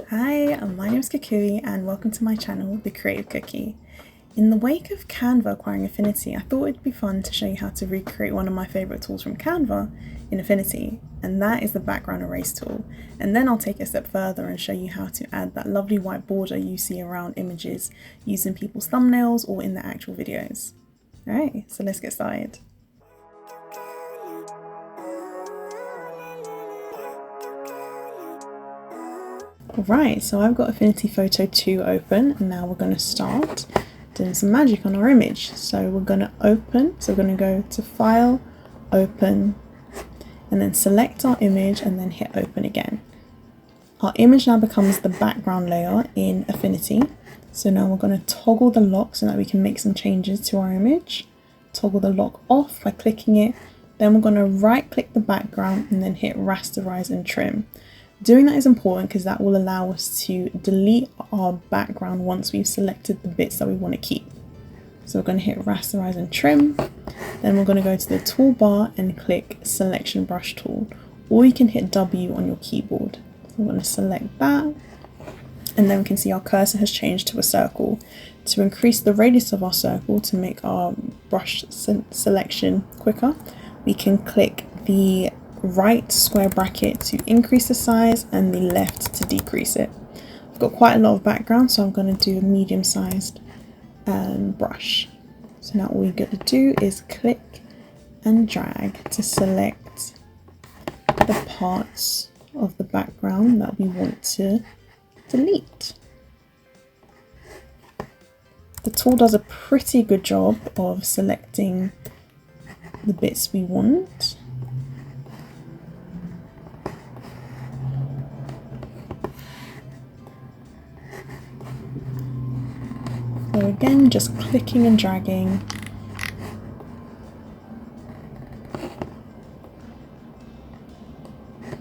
Hi, my name is Kukui and welcome to my channel, The Creative Cookie. In the wake of Canva acquiring Affinity, I thought it'd be fun to show you how to recreate one of my favourite tools from Canva in Affinity, and that is the background erase tool. And then I'll take it a step further and show you how to add that lovely white border you see around images using people's thumbnails or in their actual videos. Alright, so let's get started. Right, so I've got Affinity Photo 2 open, and now we're going to start doing some magic on our image. So we're going to open, so we're going to go to File, Open, and then select our image and then hit Open again. Our image now becomes the background layer in Affinity. So now we're going to toggle the lock so that we can make some changes to our image. Toggle the lock off by clicking it. Then we're going to right click the background and then hit Rasterize and Trim. Doing that is important because that will allow us to delete our background once we've selected the bits that we want to keep. So we're going to hit Rasterize and Trim. Then we're going to go to the toolbar and click Selection Brush Tool, or you can hit W on your keyboard. So we're going to select that, and then we can see our cursor has changed to a circle. To increase the radius of our circle to make our brush selection quicker, we can click the right square bracket to increase the size and the left to decrease it. I've got quite a lot of background, so I'm going to do a medium-sized brush. So now all we're going to do is click and drag to select the parts of the background that we want to delete. The tool does a pretty good job of selecting the bits we want. So again, just clicking and dragging.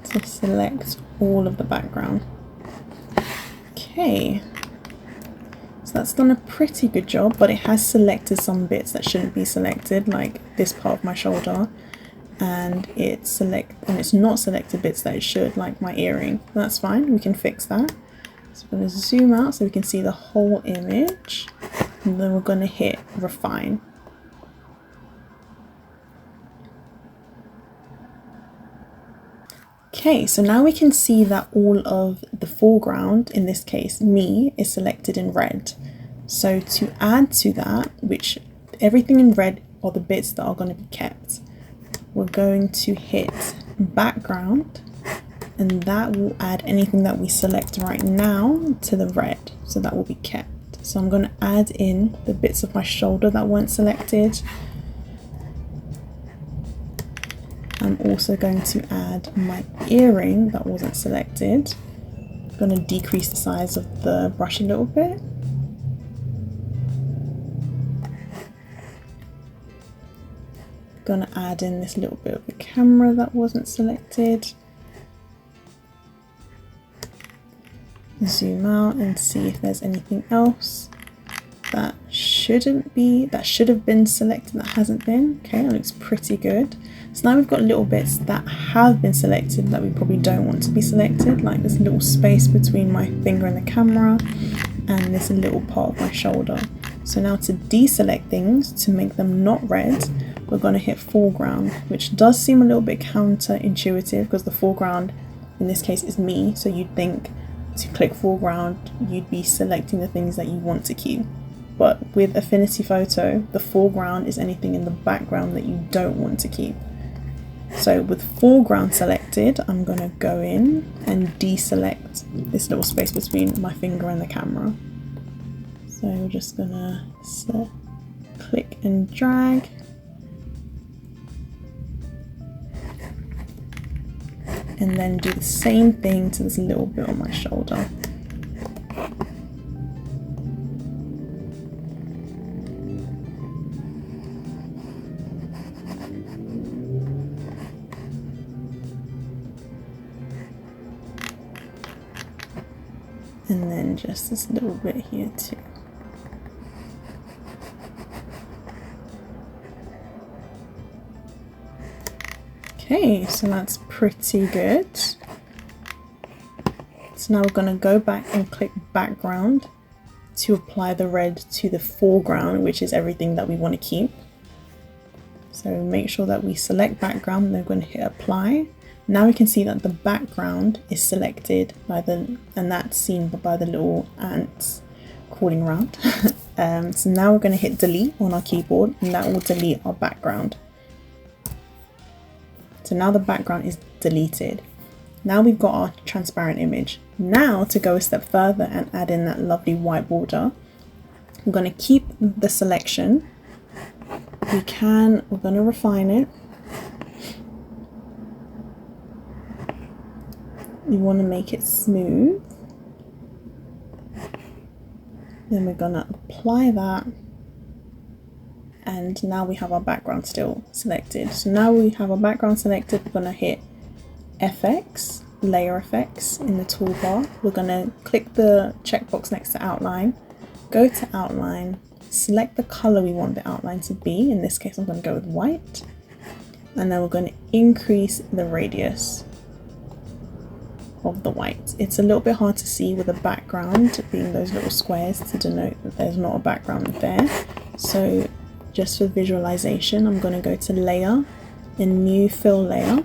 To select all of the background. Okay, so that's done a pretty good job, but it has selected some bits that shouldn't be selected, like this part of my shoulder, and it's not selected bits that it should, like my earring. That's fine, we can fix that. So we're going to zoom out so we can see the whole image, and then we're going to hit Refine. Okay, so now we can see that all of the foreground, in this case me, is selected in red. So to add to that, which everything in red are the bits that are going to be kept, we're going to hit Background, and that will add anything that we select right now to the red, so that will be kept. So I'm going to add in the bits of my shoulder that weren't selected. I'm also going to add my earring that wasn't selected. I'm going to decrease the size of the brush a little bit. Going to add in this little bit of the camera that wasn't selected. Zoom out and see if there's anything else that should have been selected that hasn't been. Okay, that looks pretty good. So now we've got little bits that have been selected that we probably don't want to be selected, like this little space between my finger and the camera and this little part of my shoulder. So now to deselect things, to make them not red, we're going to hit Foreground, which does seem a little bit counterintuitive because the foreground in this case is me, so you'd think to click Foreground you'd be selecting the things that you want to keep. But with Affinity Photo, the foreground is anything in the background that you don't want to keep. So with foreground selected, I'm going to go in and deselect this little space between my finger and the camera. So we're just going to click and drag. And then do the same thing to this little bit on my shoulder. And then just this little bit here too. Okay, so that's pretty good. So now we're going to go back and click background to apply the red to the foreground, which is everything that we want to keep. So make sure that we select background, then we're going to hit apply. Now we can see that the background is selected by and that's seen by the little ants crawling around. So now we're going to hit delete on our keyboard, and that will delete our background. So now the background is deleted. Now we've got our transparent image. Now to go a step further and add in that lovely white border, I'm going to keep the selection. We're going to refine it. We want to make it smooth. Then we're going to apply that. And now we have our background still selected. So now we have our background selected, we're going to hit FX, layer effects in the toolbar. We're going to click the checkbox next to outline, go to outline, select the color we want the outline to be. In this case, I'm going to go with white. And then we're going to increase the radius of the white. It's a little bit hard to see with the background being those little squares to denote that there's not a background there. So just for visualization, I'm going to go to layer and new fill layer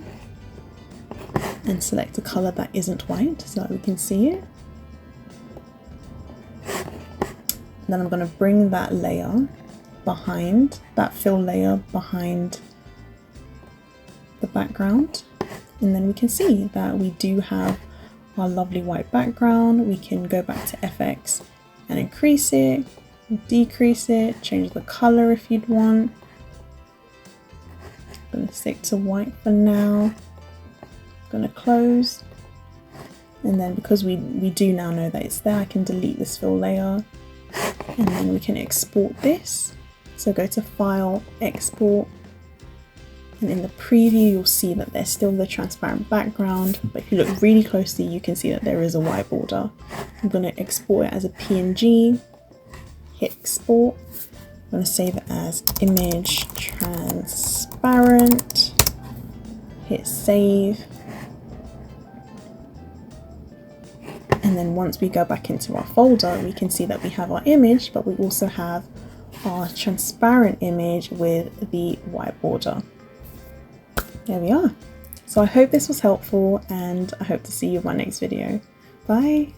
and select a color that isn't white so that we can see it. And then I'm going to bring that layer behind, that fill layer behind the background, and then we can see that we do have our lovely white background. We can go back to FX and increase it, decrease it, change the color if you'd want. I'm going to stick to white for now. I'm going to close, and then because we do now know that it's there, I can delete this fill layer, and then we can export this. So go to File, Export, and in the preview you'll see that there's still the transparent background, but if you look really closely you can see that there is a white border. I'm going to export it as a PNG, hit export. I'm going to save it as image transparent, hit save. And then once we go back into our folder, we can see that we have our image, but we also have our transparent image with the white border. There we are. So I hope this was helpful, and I hope to see you in my next video. Bye.